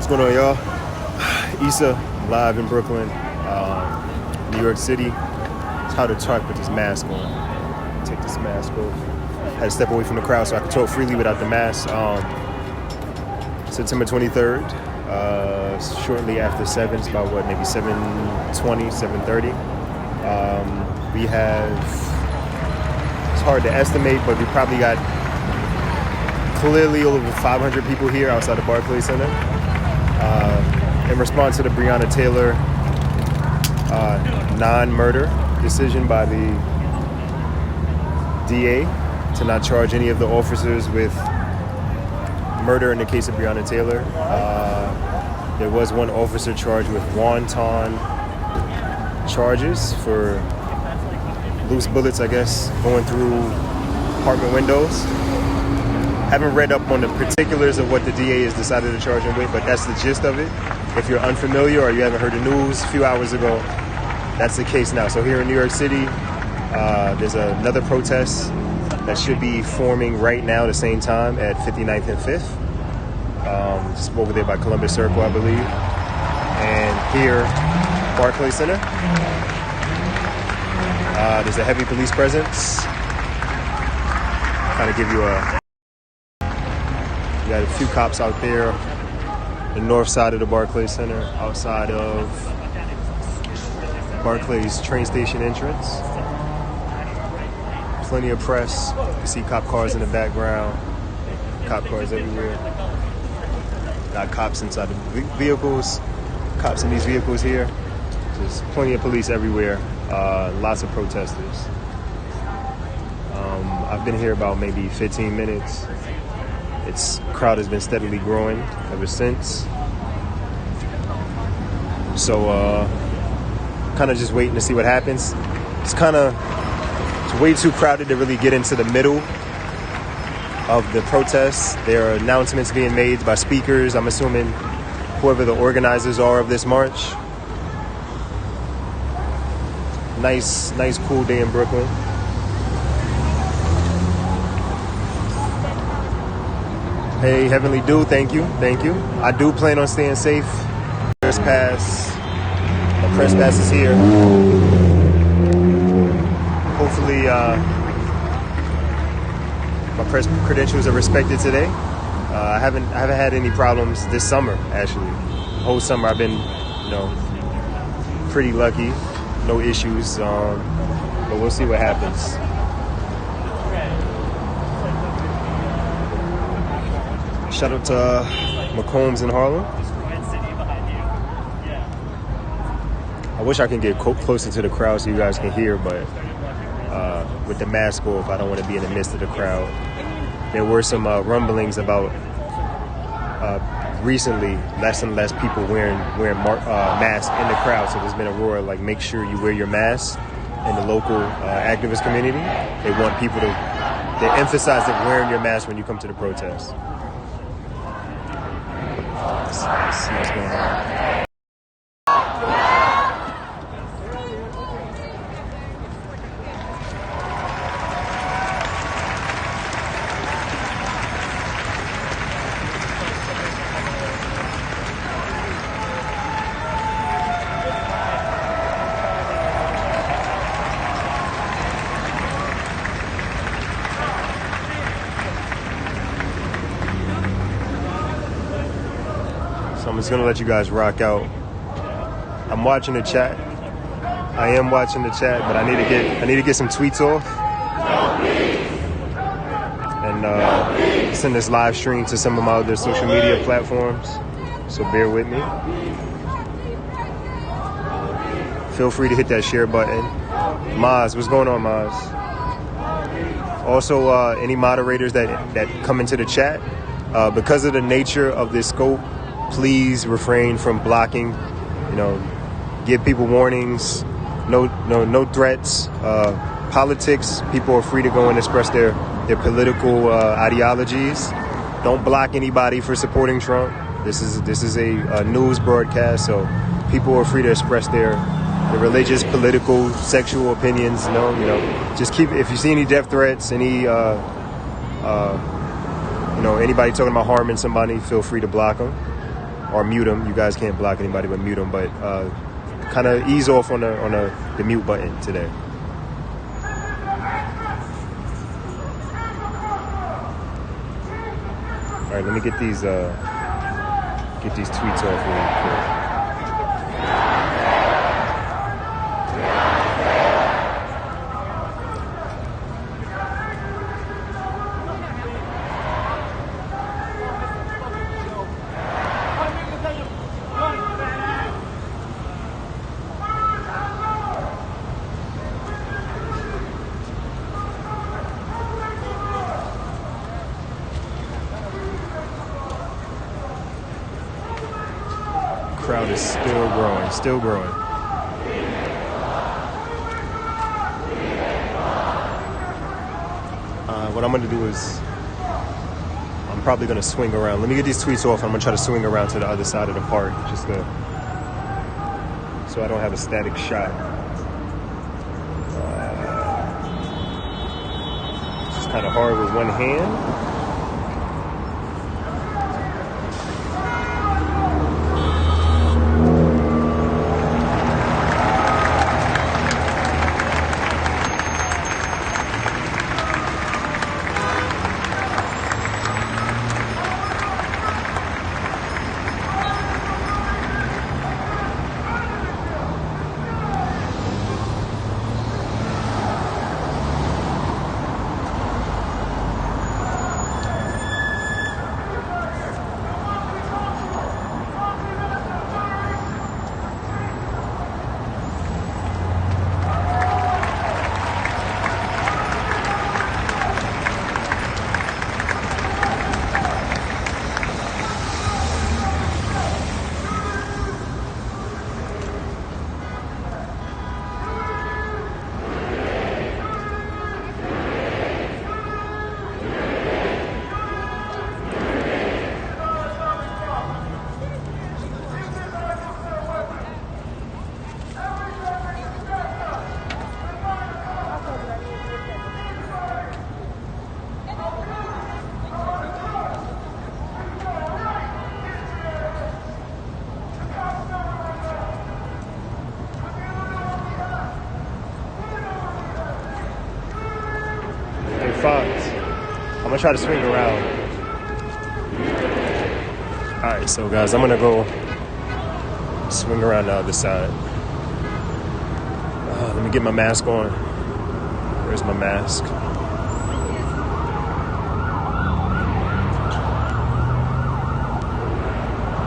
What's going on, y'all? ISSA, live in Brooklyn, New York City. It's hard to talk with this mask on. Take this mask off. Had to step away from the crowd so I could talk freely without the mask. September 23rd, shortly after 7, it's about maybe 7:20, 7:30. We have, it's hard to estimate, but we probably got clearly over 500 people here outside the Barclays Center. In response to the Breonna Taylor non-murder decision by the DA to not charge any of the officers with murder in the case of Breonna Taylor. There was one officer charged with wanton charges for loose bullets, I guess, going through apartment windows. Haven't read up on the particulars of what the DA has decided to charge him with, but that's the gist of it. If you're unfamiliar or you haven't heard the news a few hours ago, that's the case now. So here in New York City, there's another protest that should be forming right now, the same time at 59th and 5th. Just over there by Columbus Circle, I believe. And here, Barclays Center. There's a heavy police presence. Kind of give you you got a few cops out there, the north side of the Barclays Center, outside of Barclays train station entrance. Plenty of press. You see cop cars in the background, cop cars everywhere. Got cops inside the vehicles, cops in these vehicles here. There's plenty of police everywhere, lots of protesters. I've been here about maybe 15 minutes. Its crowd has been steadily growing ever since. So kind of just waiting to see what happens. It's way too crowded to really get into the middle of the protests. There are announcements being made by speakers. I'm assuming whoever the organizers are of this march. Nice cool day in Brooklyn. Hey, Heavenly Dew, thank you. I do plan on staying safe. Press pass. The press pass is here. Hopefully, my press credentials are respected today. I haven't had any problems this summer. Actually, the whole summer I've been, pretty lucky. No issues. But we'll see what happens. Shout out to McCombs in Harlem. I wish I can get closer to the crowd so you guys can hear, but with the mask off, I don't want to be in the midst of the crowd. There were some rumblings about recently less and less people wearing masks in the crowd. So there's been a roar like, make sure you wear your mask in the local activist community. They want people to emphasize that wearing your mask when you come to the protest. Let's see what's going on. So I'm just gonna let you guys rock out. I'm watching the chat. I am watching the chat, but I need to get some tweets off and send this live stream to some of my other social media platforms. So bear with me. Feel free to hit that share button. Maz, what's going on, Maz? Also, any moderators that come into the chat, because of the nature of this scope, please refrain from blocking. Give people warnings. No threats. Politics. People are free to go and express their political ideologies. Don't block anybody for supporting Trump. This is a news broadcast, so people are free to express their religious, political, sexual opinions. Just keep. If you see any death threats, any anybody talking about harming somebody, feel free to block them. or mute them. You guys can't block anybody but mute them, but kind of ease off on the mute button today. All right, let me get these tweets off really quick. Crowd is still growing. What I'm gonna do is I'm probably gonna swing around. Let me get these tweets off. I'm gonna try to swing around to the other side of the park just so I don't have a static shot. It's just kind of hard with one hand. I'm gonna try to swing around. Alright, so guys, I'm gonna go swing around the other side. Let me get my mask on. Where's my mask?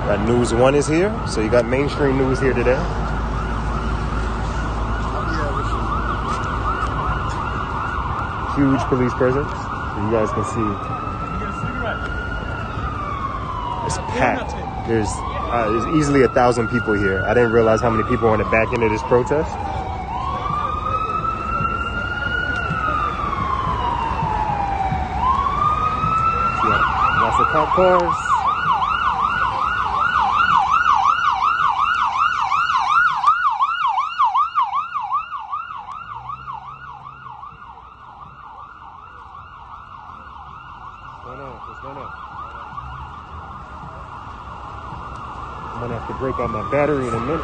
Got News 1 is here, so you got mainstream news here today. Huge police presence. You guys can see it's packed. There's easily 1,000 people here. I didn't realize how many people are on the back end of this protest. Yeah, lots of cop cars. What's going on? I'm gonna have to break out my battery in a minute.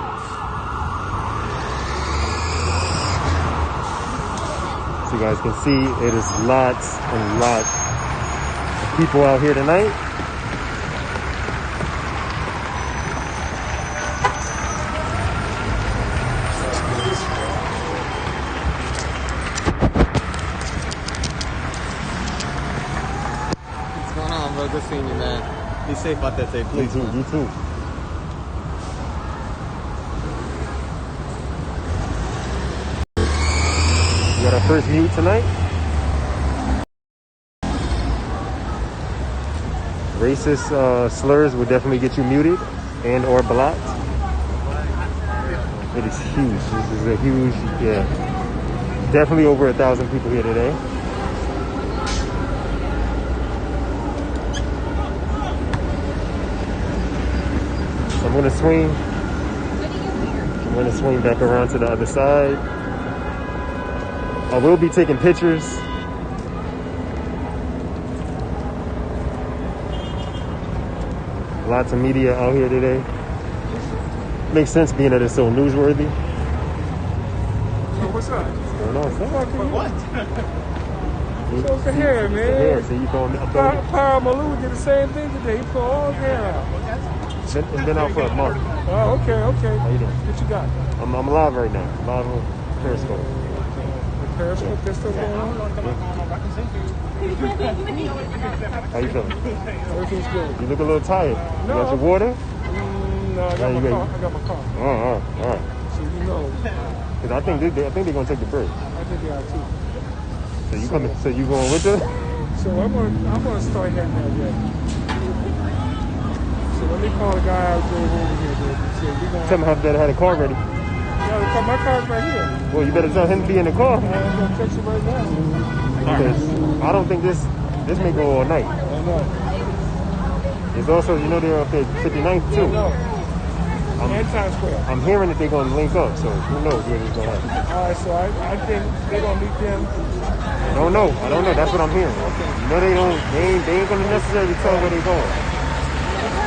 So you guys can see it is lots and lots of people out here tonight. Good seeing you, man. Be safe out there today, please. You too. We got our first mute tonight. Racist slurs will definitely get you muted and or blocked. It is huge. This is a huge, yeah. Definitely over 1,000 people here today. I'm gonna swing back around to the other side. I will be taking pictures. A Lots of media out here today. Makes sense being that it's so newsworthy. So what's up? What's going on, son? What? So it's the hair, man. Yeah, so you throwing it. Power Malou did the same thing today. He put all his hair out. It's been out for a month. Oh, okay. How you doing? What you got? I'm live right now. Live on Periscope. The Periscope that's still going on? How you feeling? Everything's good. You look a little tired. You got your water? No, I got my car. All right. So you know. Cause I think they're gonna take the break. I think they are too. So you coming? So you going with them? So I'm gonna start heading that way. So let me call the guy I drove over here, baby. So we gonna Tell me how that had a car ready. Yeah, my car's right here. Well, you better tell him to be in the car. I'm gonna text you right now. Because I don't think this may go all night. I know. It's also, they're up there 59th too. No. And Times Square. I'm hearing that they're going to link up, so who knows what is going to happen. All right, so I think they're going to meet them. I don't know. That's what I'm hearing. Okay. They ain't going to necessarily tell where they're going.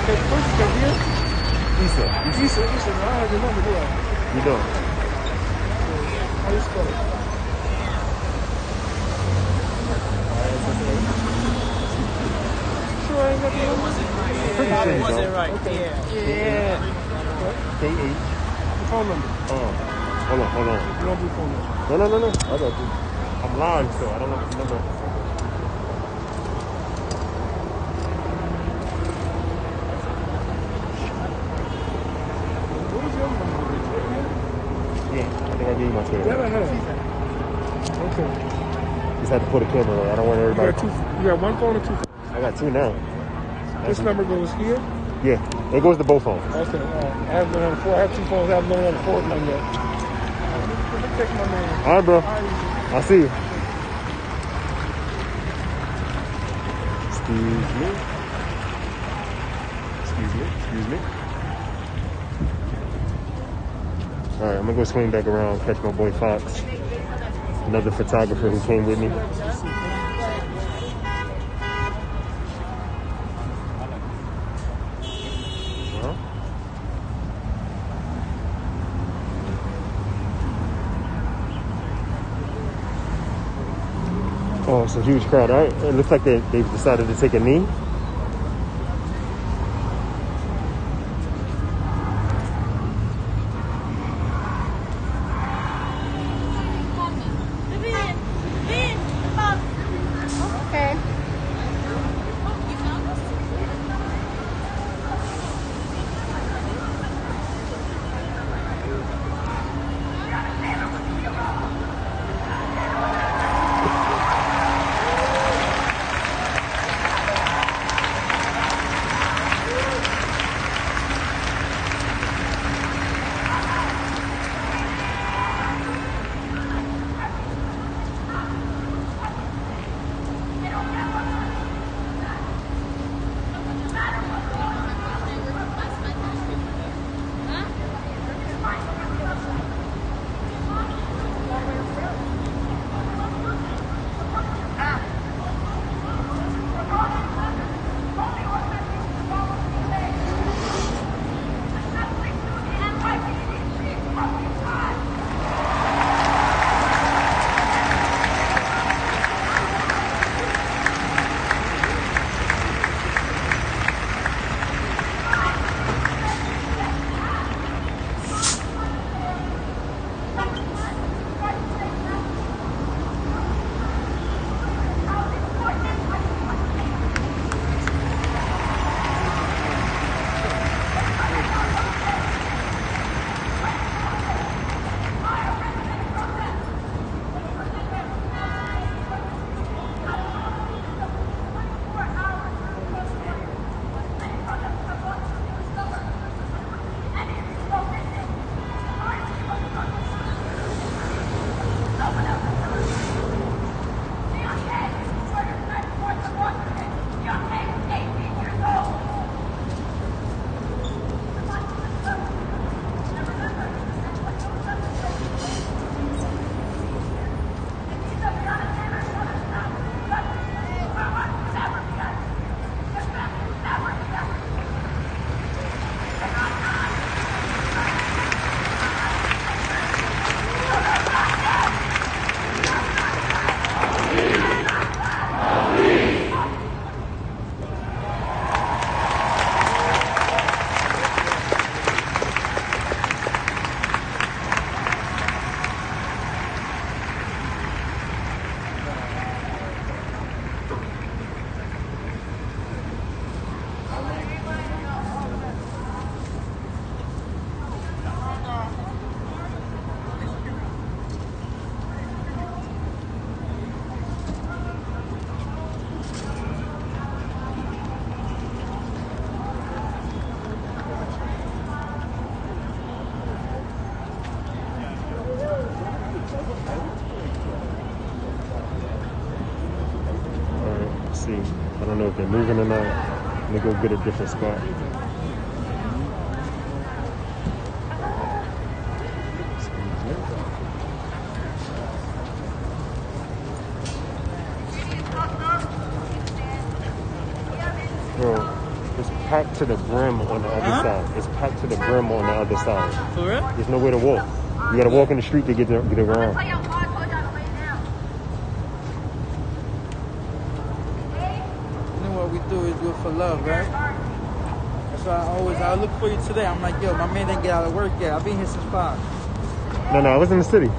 Hey, first, they're here? ISSA. No, I have your number, do I? You don't. How you spell it? Sure I ain't got the number? Pretty sure you don't. right. Okay. Yeah. KH. Phone number. Hold on. You don't do phone number. No. I got you. I'm live, so I don't know if the number. What was your number? Yeah, I think I gave you my Twitter. Yeah, I had it. Okay. Just had to put a camera on. I don't want everybody. You got one phone or two phones? I got two now. This number goes here? Yeah, it goes to both phones. Okay. I have one on the four. I have two phones. I haven't been on the fourth one yet. Let me text my man. All right, bro. I'll see you. Excuse me. All right, I'm gonna go swing back around, catch my boy Fox, another photographer who came with me. Oh, it's a huge crowd. All right, it looks like they've decided to take a knee. see. I don't know if they're moving or not. Let me go get a different spot. Bro, it's packed to the brim on the other side. It's packed to the brim on the other side. For real? There's nowhere to walk. You gotta walk in the street to get around. You know what we do is do it for love, right? That's why I look for you today. I'm like, yo, my man didn't get out of work yet. I've been here since 5. No, I was in the city.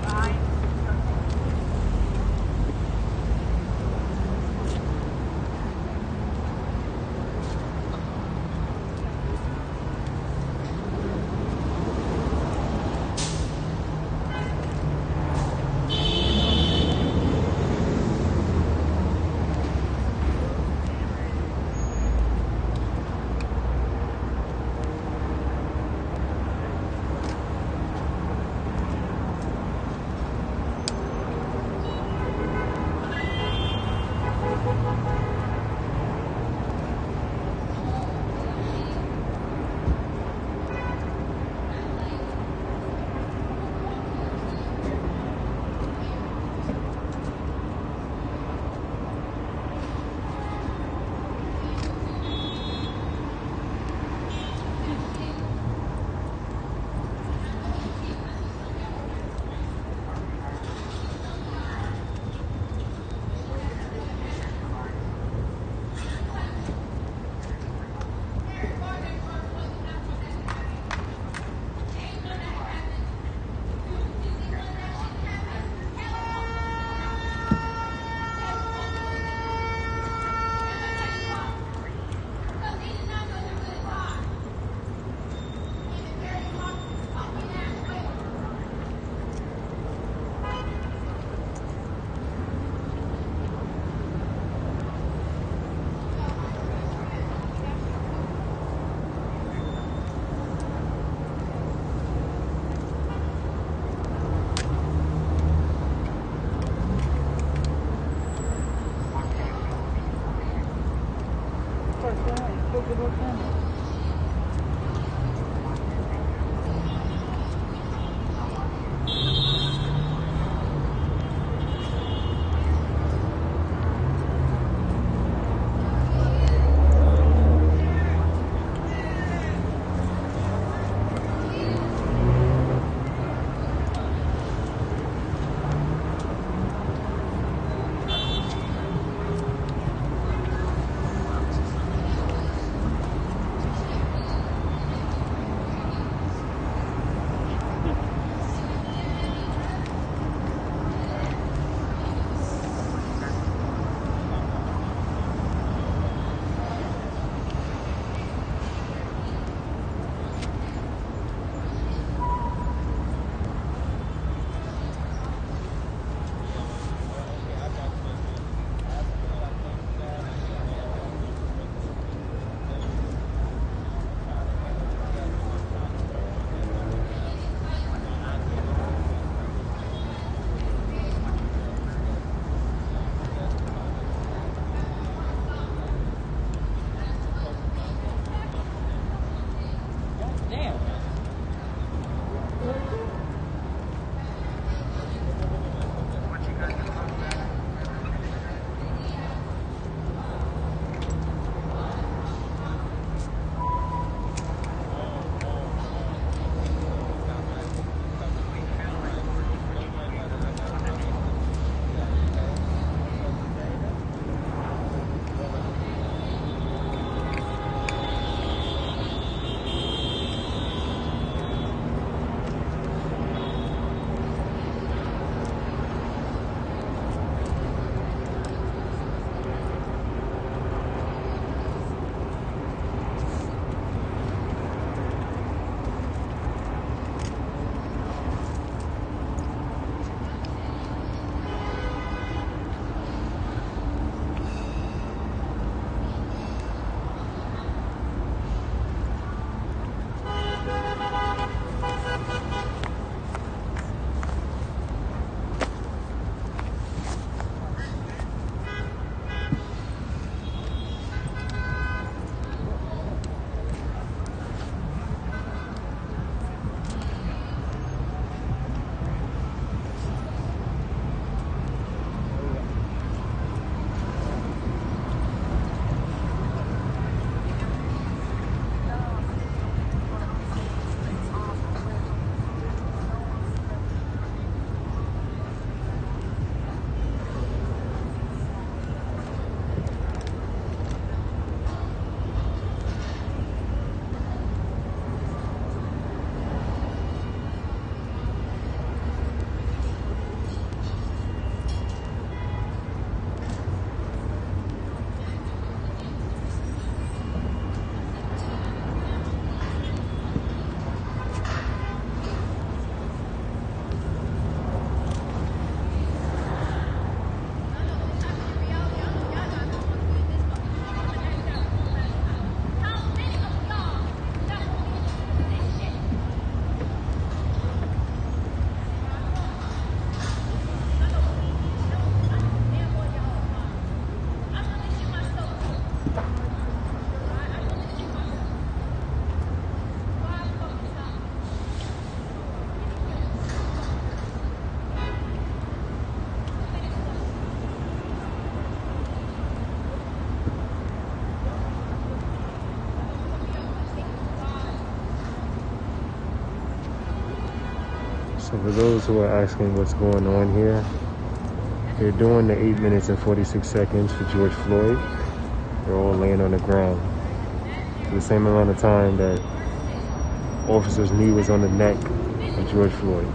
Bye. So for those who are asking what's going on here, they're doing the 8 minutes and 46 seconds for George Floyd. They're all laying on the ground. For the same amount of time that officer's knee was on the neck of George Floyd.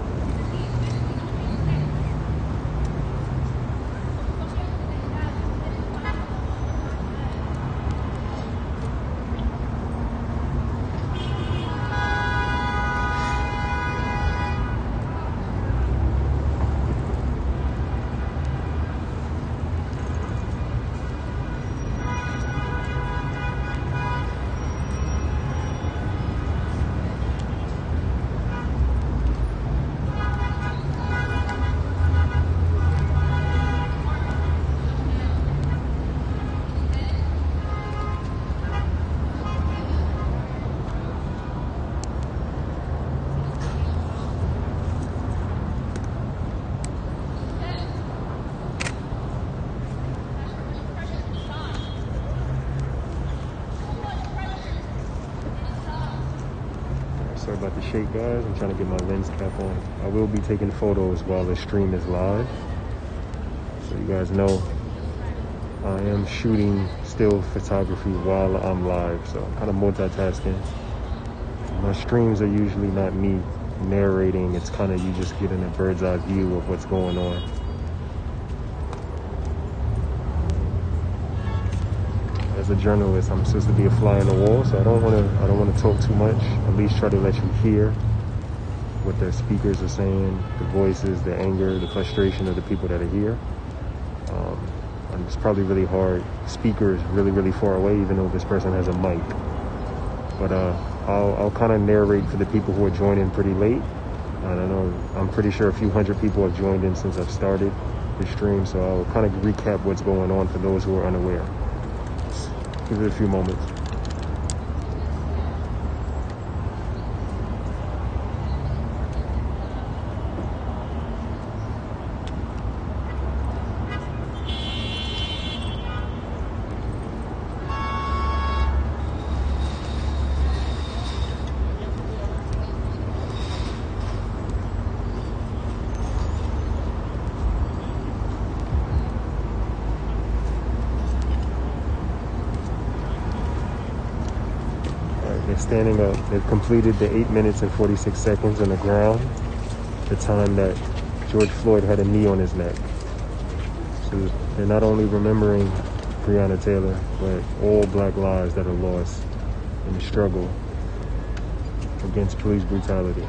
Sorry about the shake, guys. I'm trying to get my lens cap on. I will be taking photos while the stream is live. So you guys know I am shooting still photography while I'm live. So I'm kind of multitasking. My streams are usually not me narrating. It's kind of you just getting a bird's eye view of what's going on. As a journalist, I'm supposed to be a fly on the wall, so I don't want to talk too much. At least try to let you hear what the speakers are saying, the voices, the anger, the frustration of the people that are here. And it's probably really hard. Speakers really far away, even though this person has a mic. But I'll kind of narrate for the people who are joining pretty late. I don't know. I'm pretty sure a few hundred people have joined in since I've started the stream, so I'll kind of recap what's going on for those who are unaware. Give it a few moments. They're standing up. They've completed the 8 minutes and 46 seconds on the ground, the time that George Floyd had a knee on his neck. So they're not only remembering Breonna Taylor, but all black lives that are lost in the struggle against police brutality.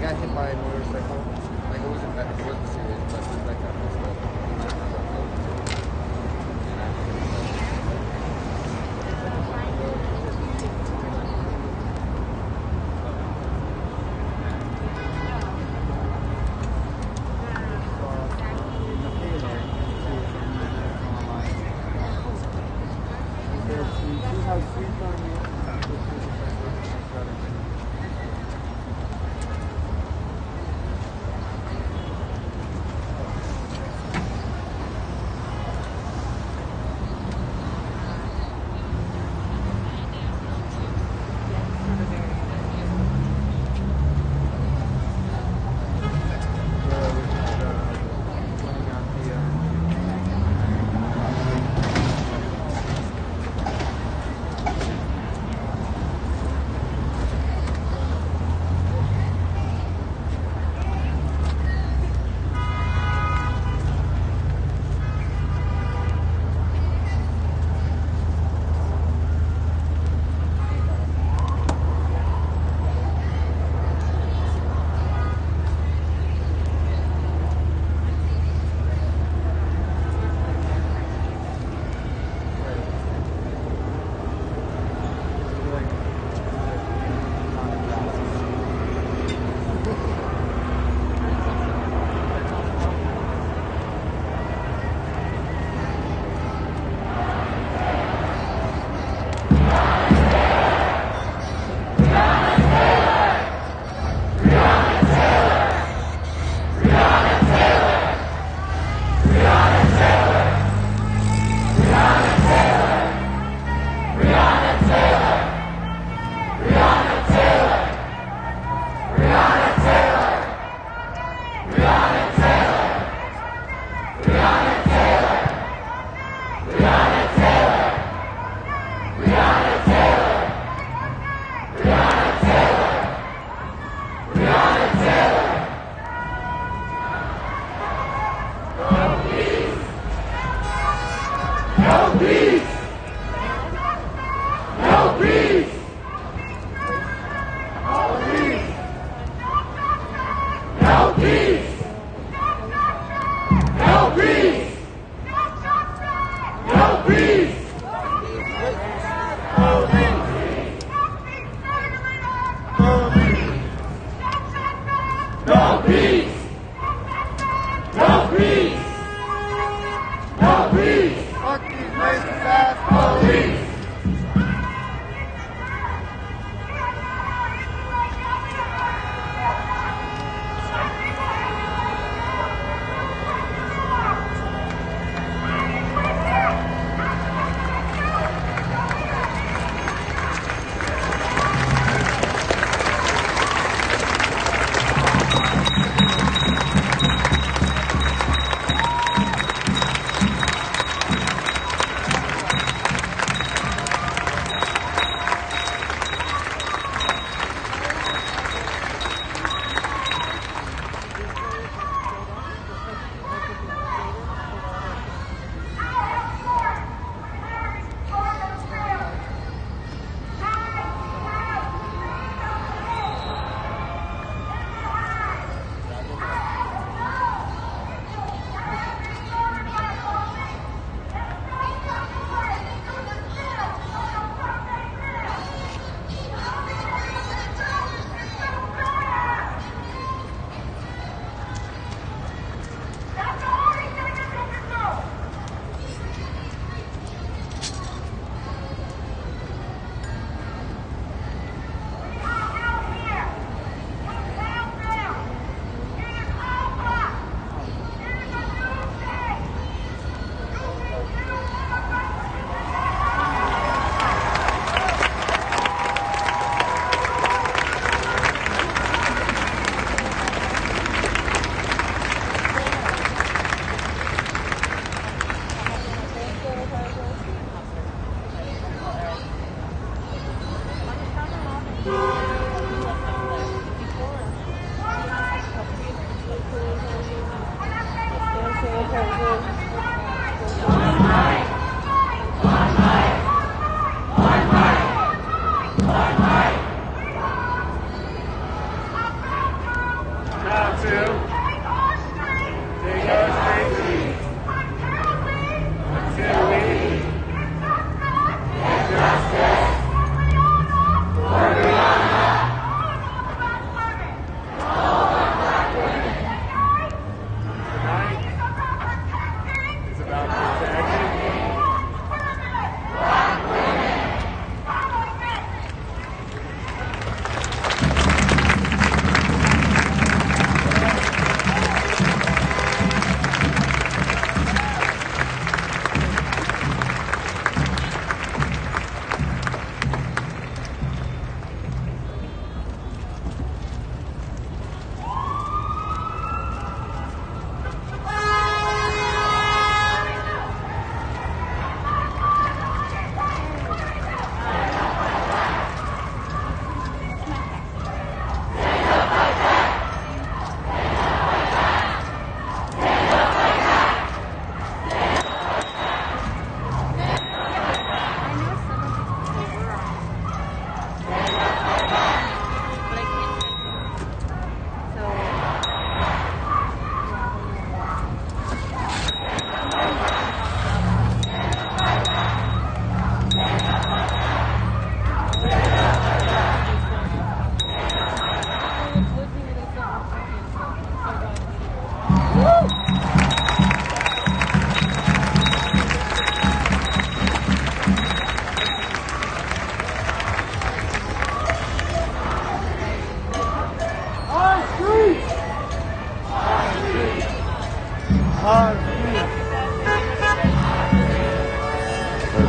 got hit by a motorcycle. Like it wasn't bad, it wasn't serious, but it was like that.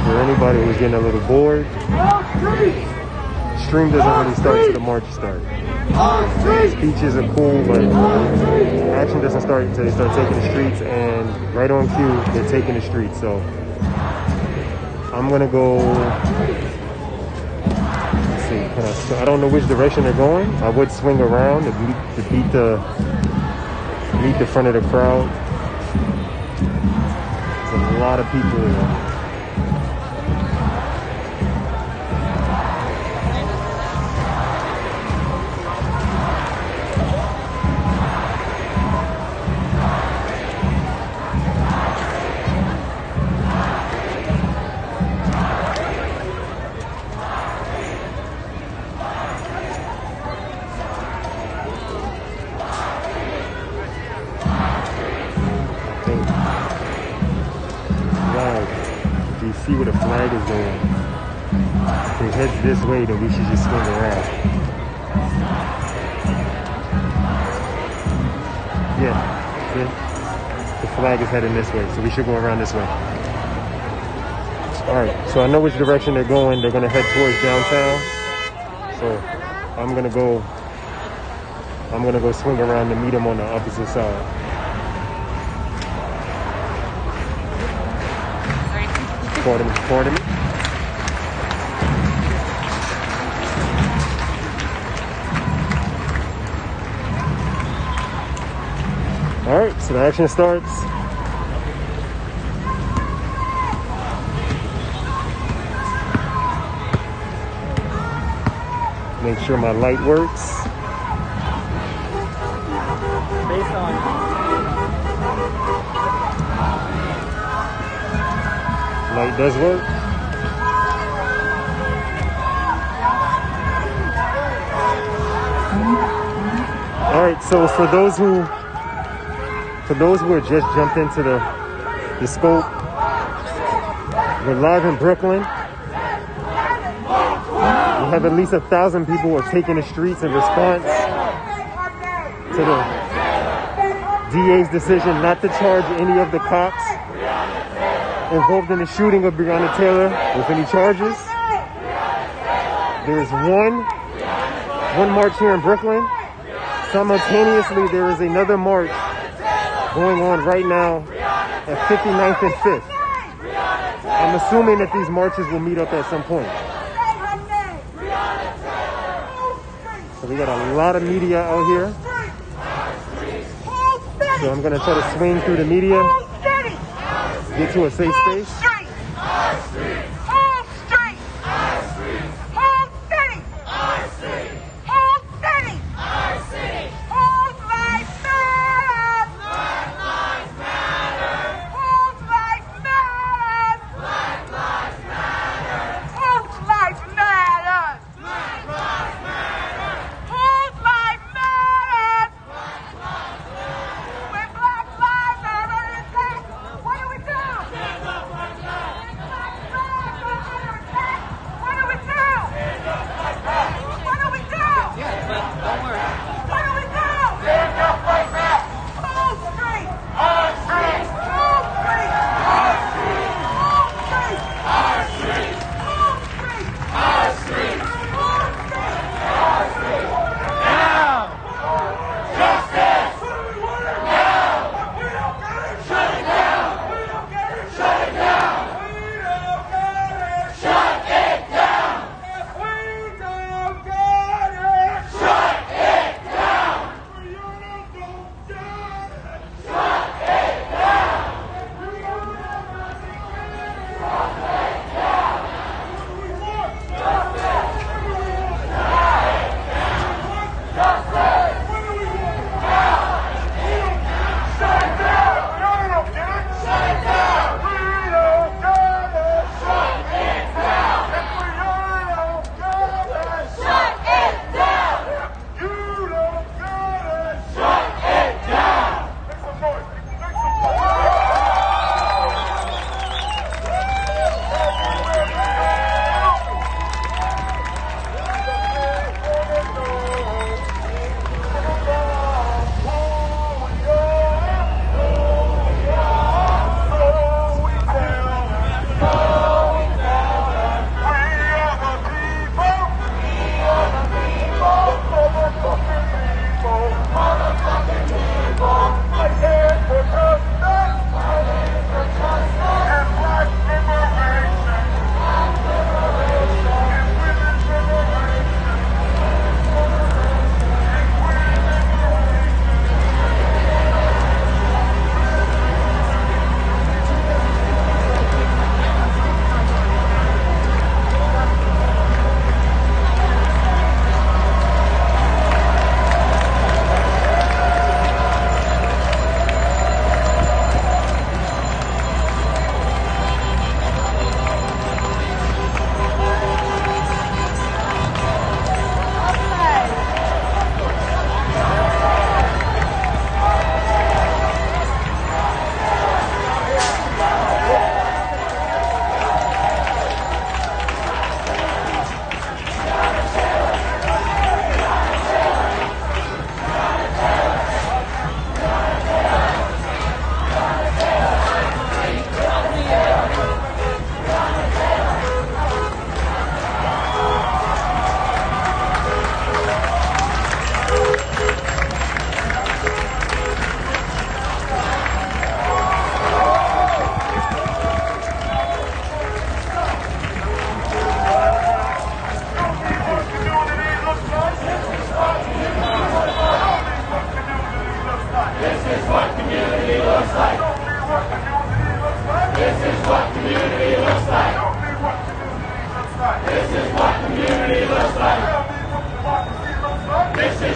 For anybody who's getting a little bored, stream doesn't really start till the march starts. Speeches are cool, but action doesn't start until they start taking the streets, and right on cue, they're taking the streets. So I'm gonna go, let's see, I don't know which direction they're going. I would swing around to beat the front of the crowd. There's a lot of people. See where the flag is going. If it heads this way, then we should just swing around. Yeah, see? The flag is heading this way, so we should go around this way. Alright, so I know which direction they're going. They're going to head towards downtown. So I'm going to go swing around to meet them on the opposite side. Pardon me. All right, so the action starts. Make sure my light works. Based on light does work. All right, so for those who have just jumped into the scope, we're live in Brooklyn. We have at least 1,000 people who are taking the streets in response to the DA's decision not to charge any of the cops involved in the shooting of Breonna Taylor with any charges. There is one march here in Brooklyn. Simultaneously, there is another march going on right now at 59th and 5th. I'm assuming that these marches will meet up at some point. So we got a lot of media out here. So I'm going to try to swing through the media, get to a safe space.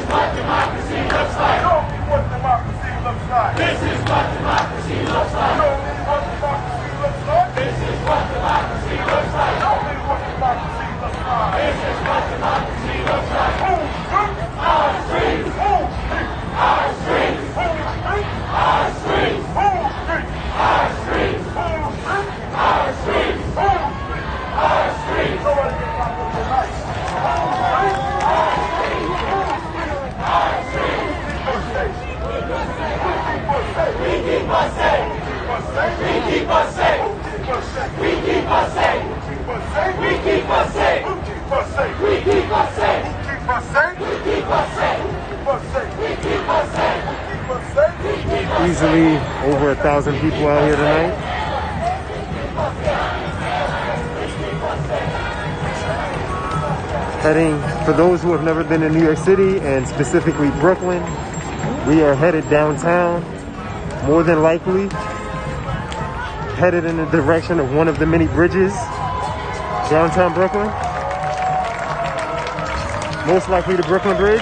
what democracy looks like. Show me what democracy looks like. This is what democracy looks like. Show me what democracy looks like. This is what democracy looks like. Show me what democracy looks like. This is what democracy looks like. Our streets. Our streets. Our streets. Our streets. Our streets. Our streets. We keep us safe. We keep us safe. We keep us safe. We keep us safe. We keep us safe. We keep us safe. We keep us safe. Easily over 1,000 people out here tonight. Heading, for those who have never been to New York City and specifically Brooklyn, we are headed downtown, more than likely headed in the direction of one of the many bridges downtown Brooklyn. Most likely the Brooklyn Bridge.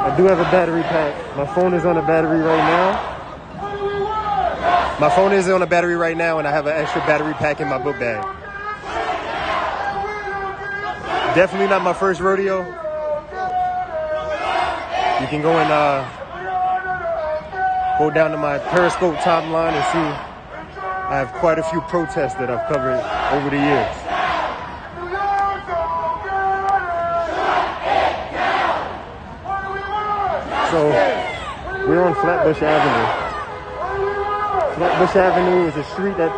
I do have a battery pack. My phone is on a battery right now. My phone is on a battery right now, and I have an extra battery pack in my book bag. Definitely not my first rodeo. You can go and go down to my Periscope timeline and see I have quite a few protests that I've covered over the years. So we're on Flatbush Avenue. Flatbush Avenue is a street that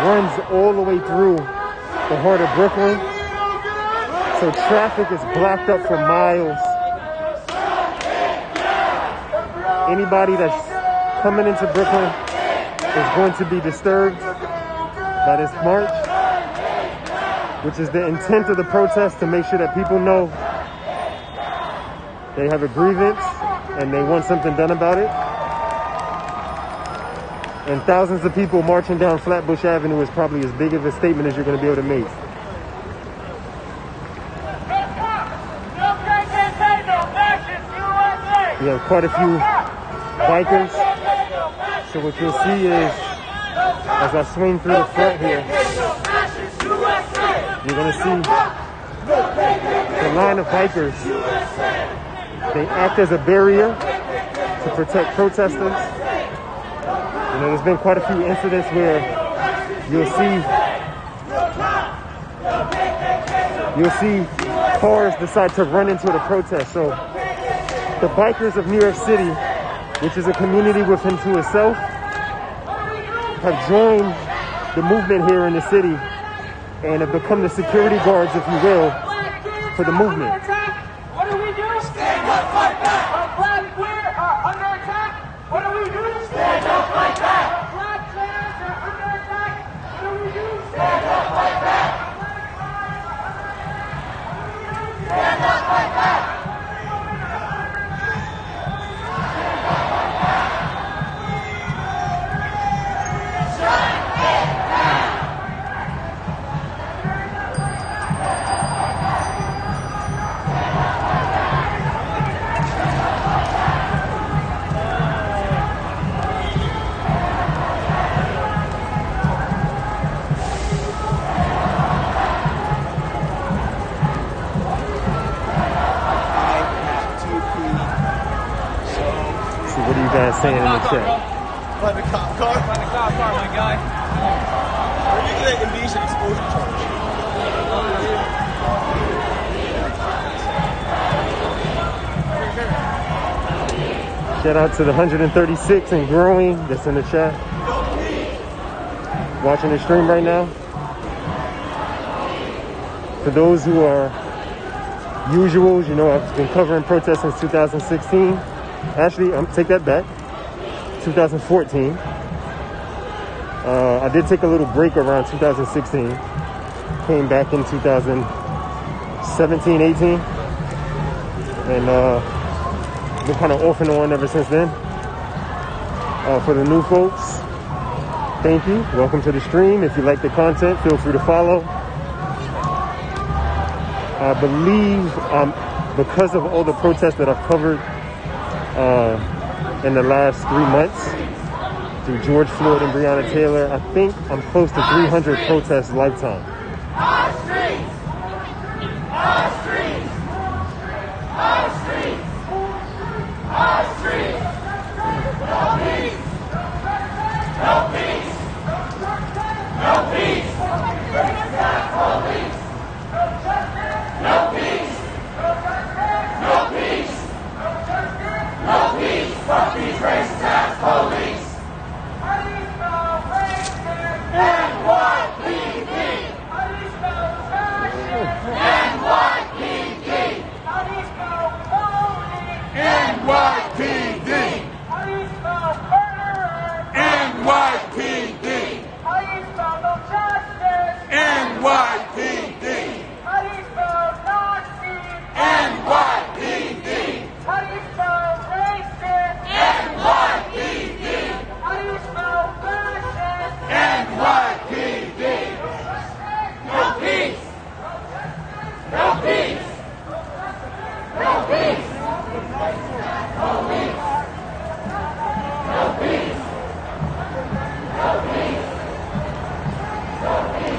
runs all the way through the heart of Brooklyn. So traffic is blocked up for miles. Anybody that's coming into Brooklyn is going to be disturbed by this march, which is the intent of the protest, to make sure that people know they have a grievance and they want something done about it. And thousands of people marching down Flatbush Avenue is probably as big of a statement as you're going to be able to make. We have quite a few bikers. So what you'll see is, as I swing through the front here, you're going to see the line of bikers. They act as a barrier to protect protesters. You know, there's been quite a few incidents where you'll see cars decide to run into the protest. So the bikers of New York City, which is a community within to itself, have joined the movement here in the city and have become the security guards, if you will, for the movement. What do we do? Stand up, fight back. Our black queer are under attack. What do we do? Stand up, fight back. Our black trans are under attack. What do we do? Stand up, fight back. Our black lives are under attack. What do we do? Stand up, fight back. What are you guys saying in the chat? Find a cop car. Find a cop car, my guy. Or you get an indecent exposure charge. Shout out to the 136 and growing that's in the chat. Watching the stream right now. For those who are usuals, you know, I've been covering protests since 2016. Actually, take that back. 2014. I did take a little break around 2016. Came back in 2017, 18. And been kind of off and on ever since then. For the new folks, thank you. Welcome to the stream. If you like the content, feel free to follow. I believe because of all the protests that I've covered in the last 3 months through George Floyd and Breonna Taylor, I think I'm close to 300 protests lifetime. Our streets! Our streets! Our streets! Our streets! No peace! No peace! No peace! Police! No peace! No peace! No peace! Fuck these racist ass police! NYPD! NYPD! NYPD! NYPD! NYPD! NYPD! How do you spell racist? NYPD! How do you spell fascist? NYPD! No peace! No peace! No peace! No peace! No peace! No peace! No peace!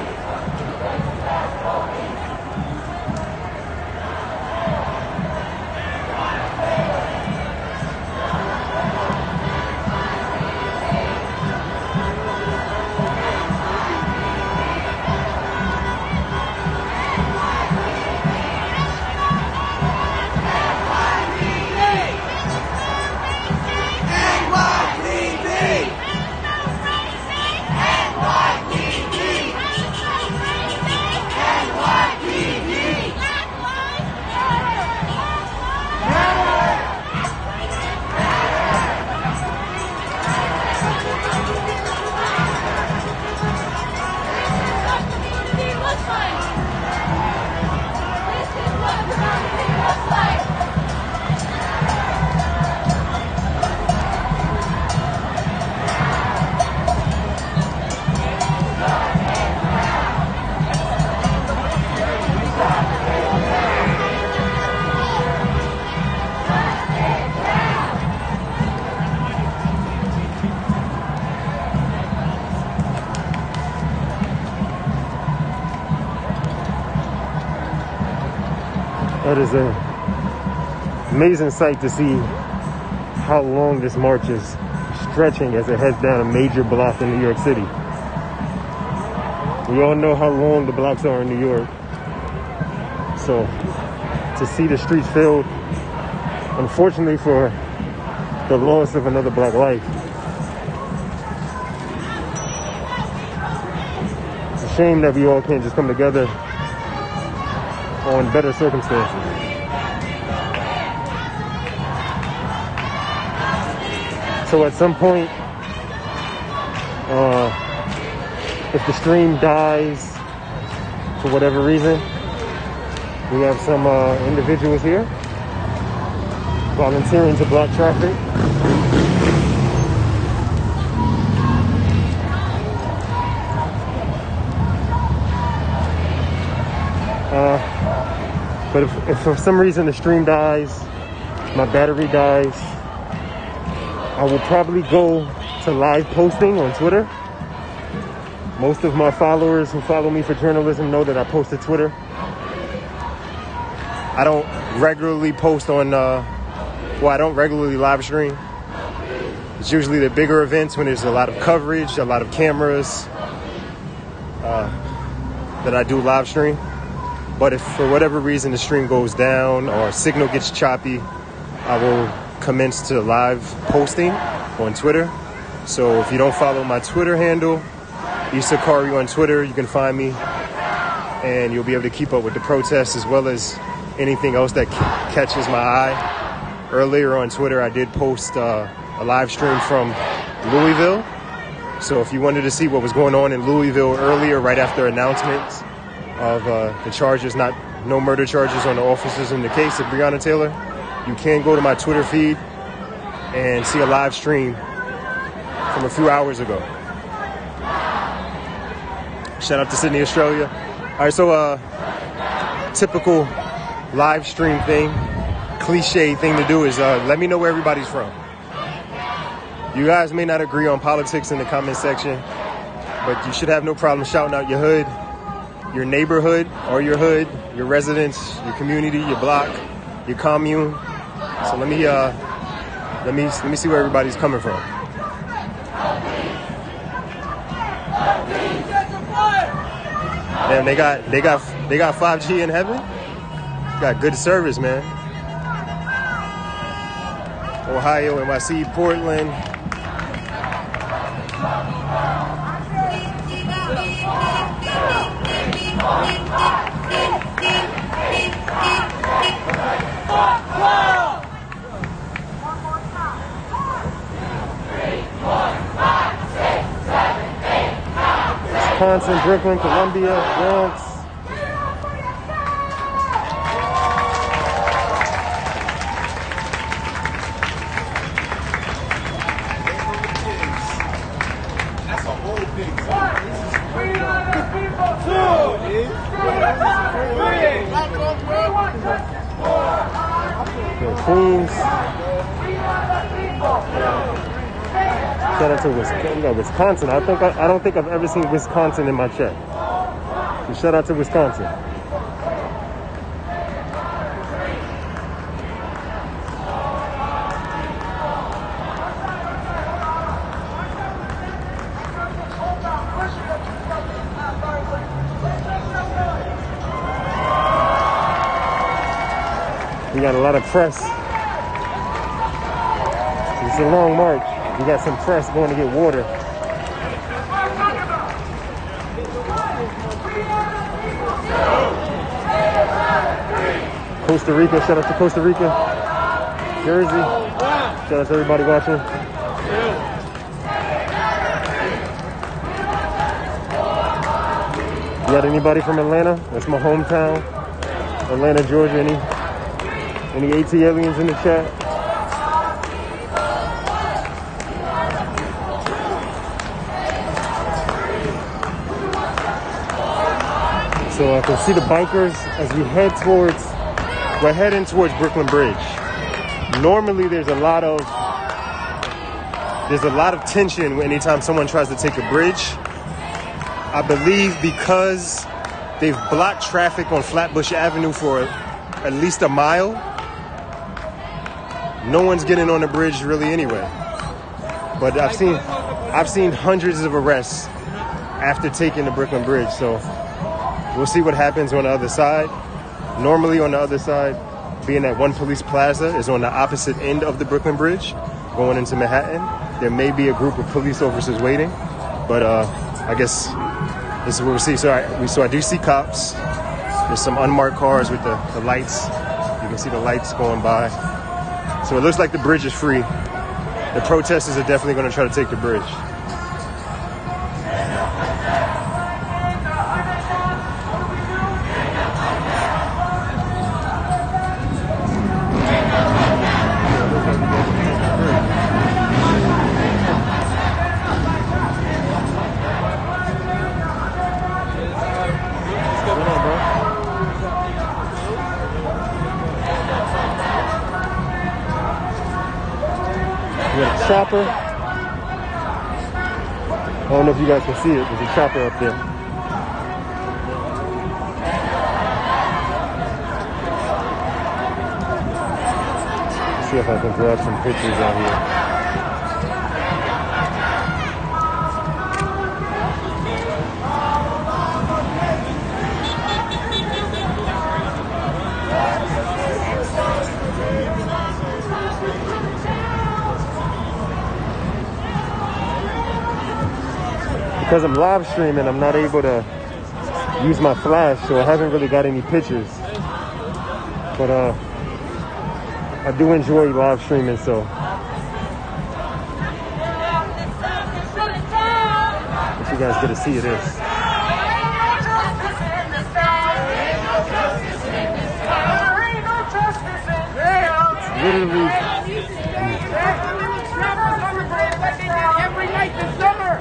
That is an amazing sight to see how long this march is stretching as it heads down a major block in New York City. We all know how long the blocks are in New York. So to see the streets filled, unfortunately for the loss of another black life, it's a shame that we all can't just come together on better circumstances. So at some point, if the stream dies for whatever reason, we have some individuals here volunteering to block traffic. But if for some reason the stream dies, my battery dies, I will probably go to live posting on Twitter. Most of my followers who follow me for journalism know that I post to Twitter. I don't regularly post on, I don't regularly live stream. It's usually the bigger events when there's a lot of coverage, a lot of cameras, that I do live stream. But if for whatever reason the stream goes down or signal gets choppy, I will commence to live posting on Twitter. So if you don't follow my Twitter handle, ISSA KHARI on Twitter, you can find me and you'll be able to keep up with the protests as well as anything else that catches my eye. Earlier on Twitter, I did post a live stream from Louisville. So if you wanted to see what was going on in Louisville earlier, right after announcements of the charges, no murder charges on the officers in the case of Breonna Taylor, you can go to my Twitter feed and see a live stream from a few hours ago. Shout out to Sydney, Australia. All right, so typical live stream thing, cliche thing to do is let me know where everybody's from. You guys may not agree on politics in the comment section, but you should have no problem shouting out your hood, your neighborhood or your hood, your residence, your community, your block, your commune. So let me see where everybody's coming from. Damn, they got 5G in heaven. Got good service, man. Ohio, NYC, Portland. Wisconsin, Brooklyn, Columbia, Bronx. That's a whole big Queens. Shout out to Wisconsin. I don't think I've ever seen Wisconsin in my chat. So shout out to Wisconsin. We got a lot of press. It's a long march. We got some press going to get water. Costa Rica, shout out to Costa Rica. Jersey, shout out to everybody watching. You got anybody from Atlanta? That's my hometown. Atlanta, Georgia. Any AT aliens in the chat? So I can see the bikers as we we're heading towards Brooklyn Bridge. Normally there's a lot of tension anytime someone tries to take a bridge. I believe because they've blocked traffic on Flatbush Avenue for at least a mile, no one's getting on the bridge really anyway. But I've seen hundreds of arrests after taking the Brooklyn Bridge, so we'll see what happens on the other side. Normally on the other side, being at One Police Plaza is on the opposite end of the Brooklyn Bridge, going into Manhattan. There may be a group of police officers waiting, but I guess This is what we see. So I do see cops. There's some unmarked cars with the lights. You can see the lights going by. So it looks like the bridge is free. The protesters are definitely going to try to take the bridge. Chopper. I don't know if you guys can see it. There's a chopper up there. Let's see if I can grab some pictures out here. Because I'm live streaming, I'm not able to use my flash, so I haven't really got any pictures. But I do enjoy live streaming, so what you guys get to see of this. It's literally every night this summer.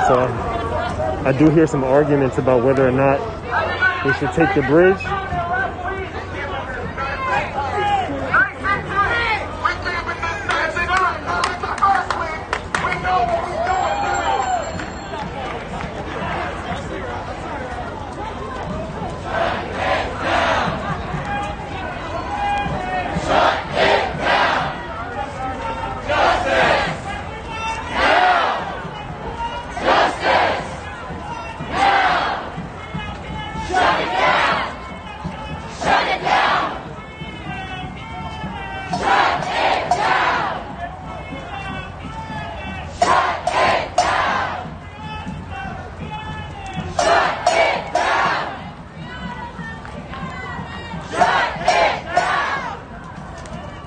So I do hear some arguments about whether or not we should take the bridge.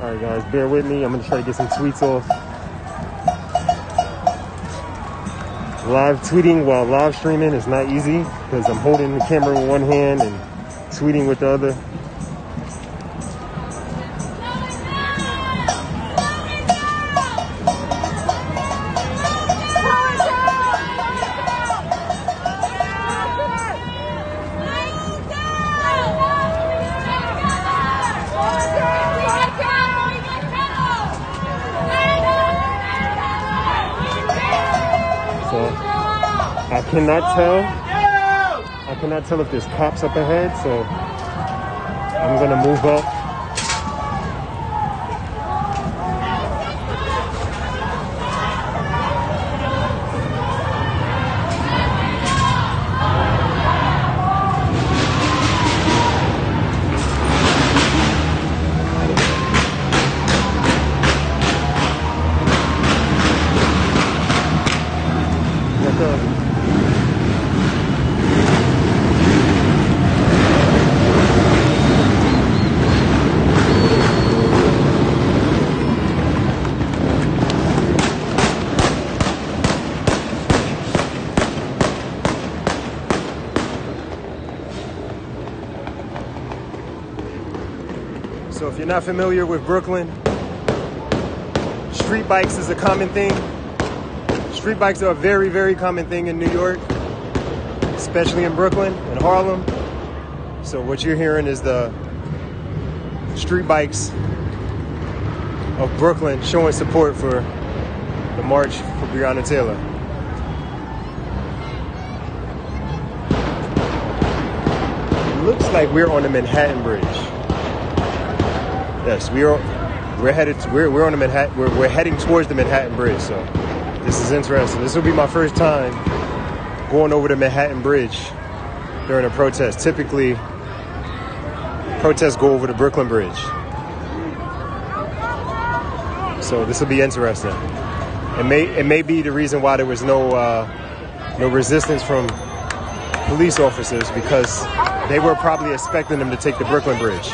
Alright guys, bear with me. I'm going to try to get some tweets off. Live tweeting while live streaming is not easy because I'm holding the camera with one hand and tweeting with the other. I cannot tell if there's cops up ahead, so I'm gonna move up. So if you're not familiar with Brooklyn, street bikes is a common thing. Street bikes are a very, very common thing in New York, especially in Brooklyn and Harlem. So what you're hearing is the street bikes of Brooklyn showing support for the march for Breonna Taylor. looks like we're on the Manhattan Bridge. Yes, we're on the Manhattan. We're heading towards the Manhattan Bridge. So this is interesting. This will be my first time going over the Manhattan Bridge during a protest. Typically, protests go over the Brooklyn Bridge. So this will be interesting. It may be the reason why there was no resistance from police officers, because they were probably expecting them to take the Brooklyn Bridge.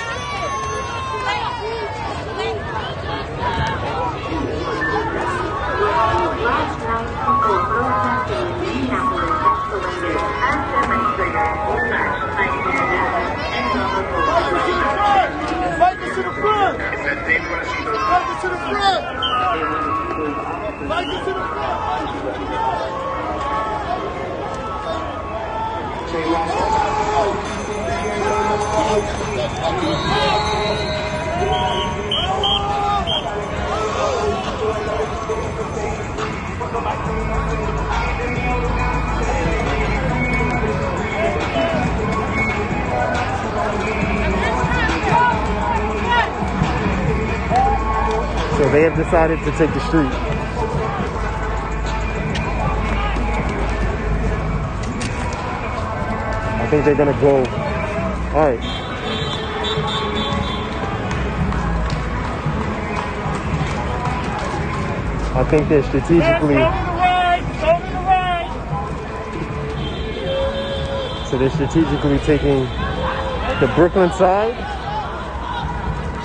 So they have decided to take the street. I think they're gonna go. All right. I think they're strategically. So they're strategically taking the Brooklyn side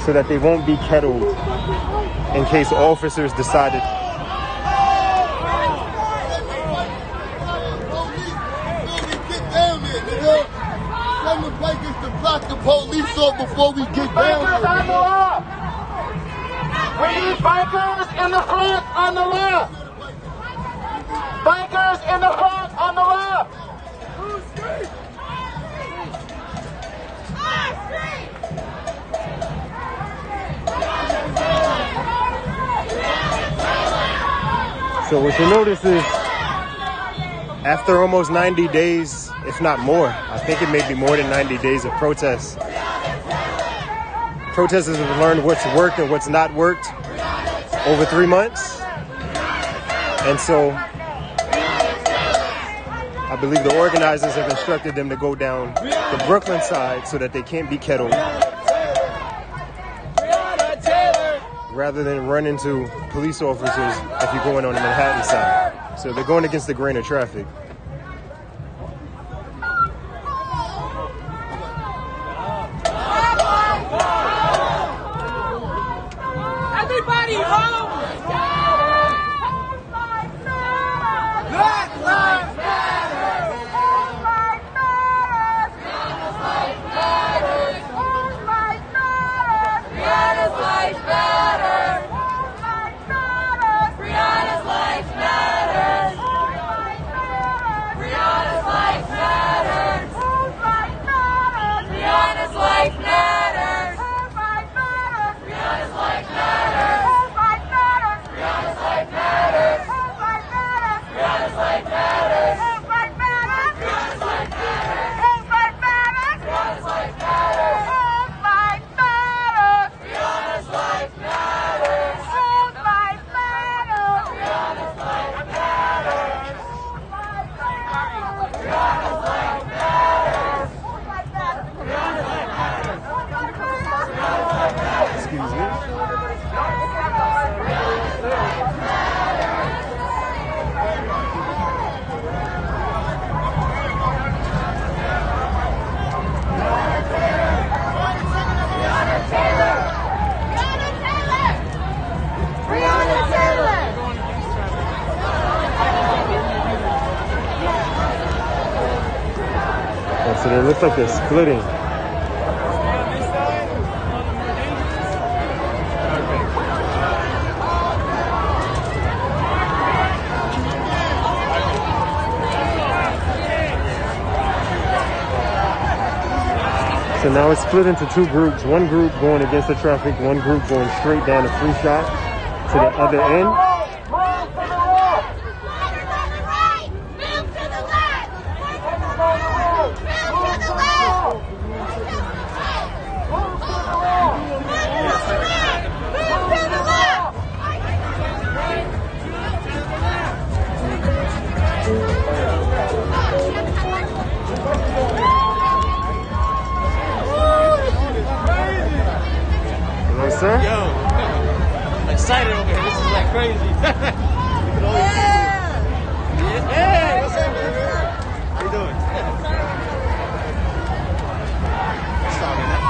so that they won't be kettled in case officers decided. Block the police off before we get down there. We need bikers in the front on the left. Bikers in the front on the left. So what you notice is, after almost 90 days, if not more, I think it may be more than 90 days of protests, protesters have learned what's worked and what's not worked over 3 months. And so I believe the organizers have instructed them to go down the Brooklyn side so that they can't be kettled, rather than run into police officers if you're going on the Manhattan side. So they're going against the grain of traffic. Everybody home! Black lives matter! All lives matter! Brianna's life matters! All lives matter! Brianna's life matters! All lives matter! Brianna's life matters! All lives matter! Brianna's life matters! All lives matter! Brianna's life matters! All lives matter! Brianna's life matters! So it looks like they're splitting. So now it's split into two groups. One group going against the traffic, one group going straight down the free shot to the other end. son? Yo, I'm excited over here. This is like crazy. Look at all these people. Hey, what's up, man? How you doing? Sorry, man.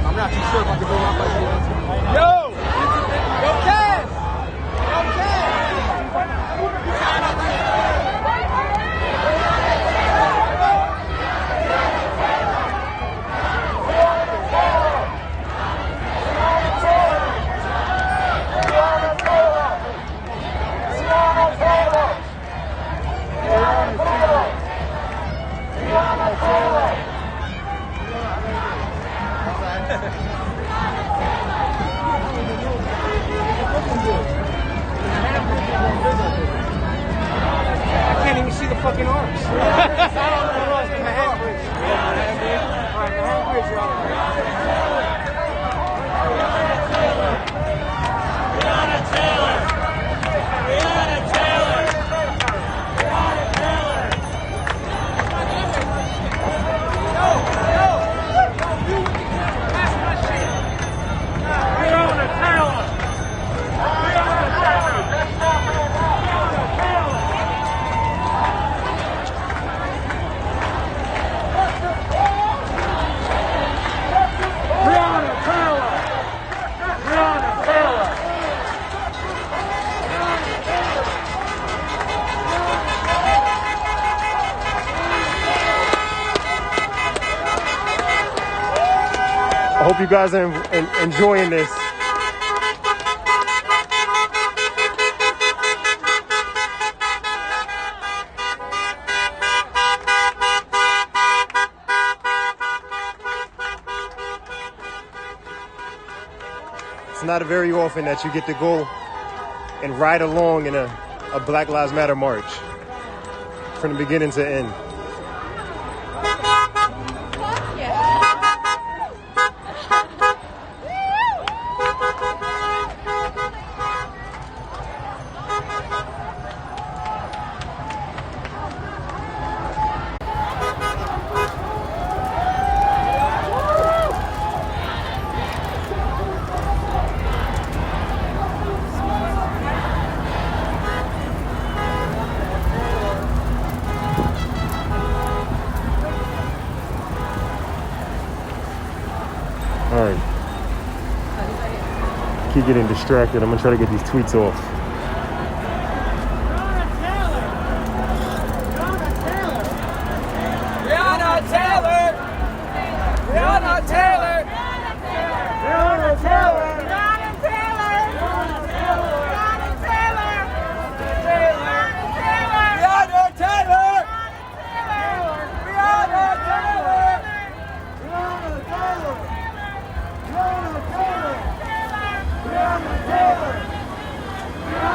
I'm not too sure if I can go off like this. Yo! Yo, Cass! Yo, Cass! I can't even see the fucking arms. The hand bridge. All right, the hand bridge, y'all. Breonna Taylor! Breonna Taylor! Breonna Taylor! Yo! You pass my shit! Breonna Taylor! Breonna Taylor! Breonna Taylor! Breonna Taylor! I hope you guys are enjoying this. It's not very often that you get to go and ride along in a Black Lives Matter march from the beginning to end. All right. Keep getting distracted. I'm gonna try to get these tweets off. Breonna Taylor! Breonna Taylor! Breonna Taylor! Breonna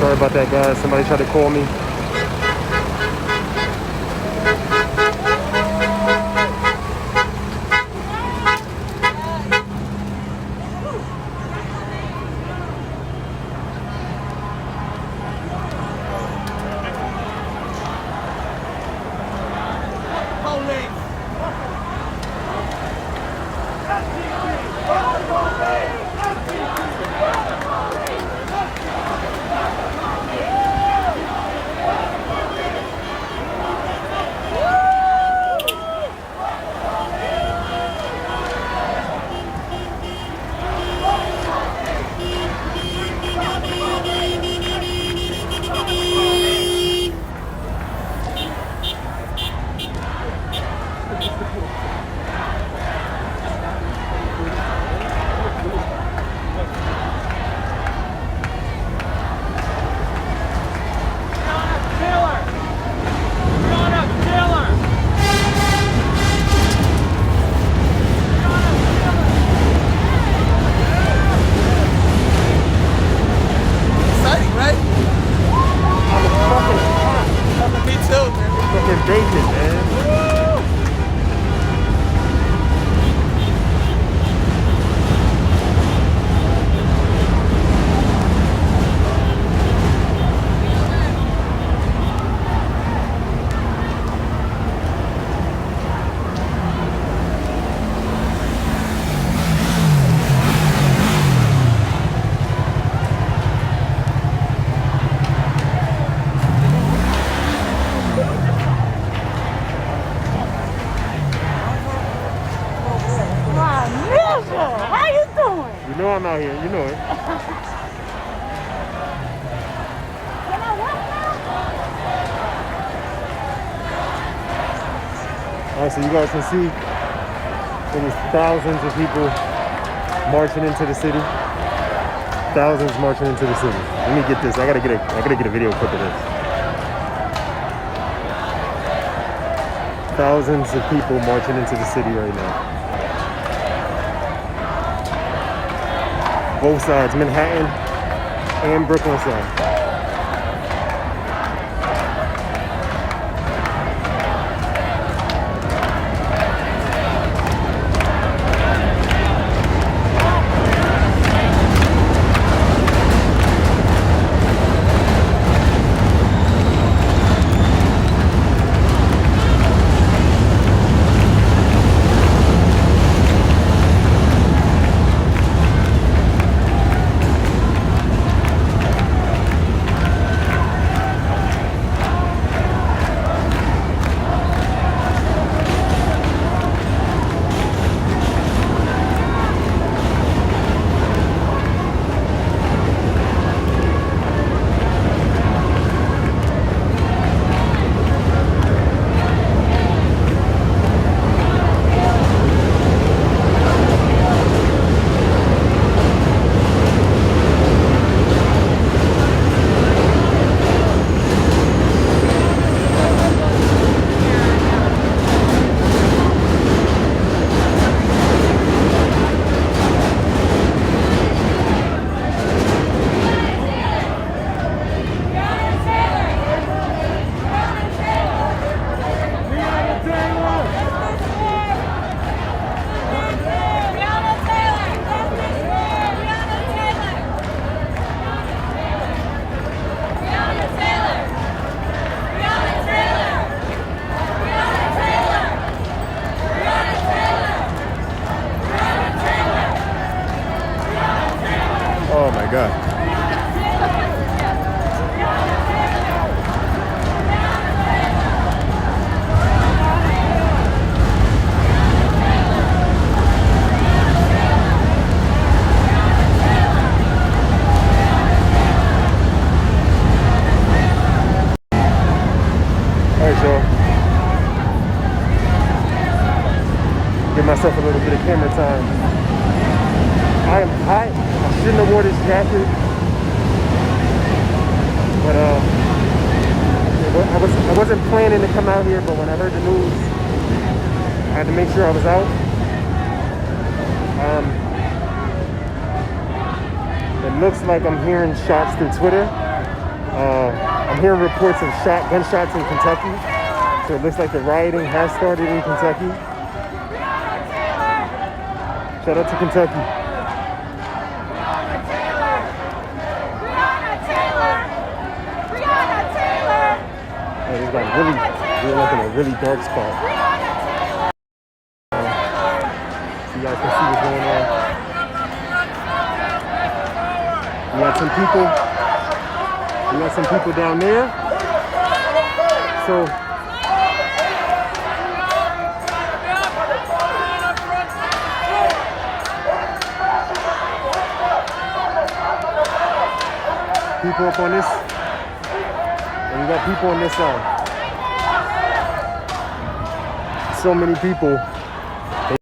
Sorry about that, guys. Somebody tried to call me. You know I'm out here, you know it. Alright, so you guys can see there was thousands of people marching into the city. Thousands marching into the city. Let me get this. I gotta get a video clip of this. Thousands of people marching into the city right now. Both sides, Manhattan and Brooklyn side. myself a little bit of camera time. I am hot. I shouldn't have wore this jacket. But I wasn't planning to come out here, but when I heard the news, I had to make sure I was out. It looks like I'm hearing shots through Twitter. I'm hearing reports of gunshots in Kentucky. So it looks like the rioting has started in Kentucky. Shout out to Kentucky. Oh, this got we're like in a really dark spot. So you guys can see what's going on. We got some people down there. So people up on this, and we got people on this side. So many people.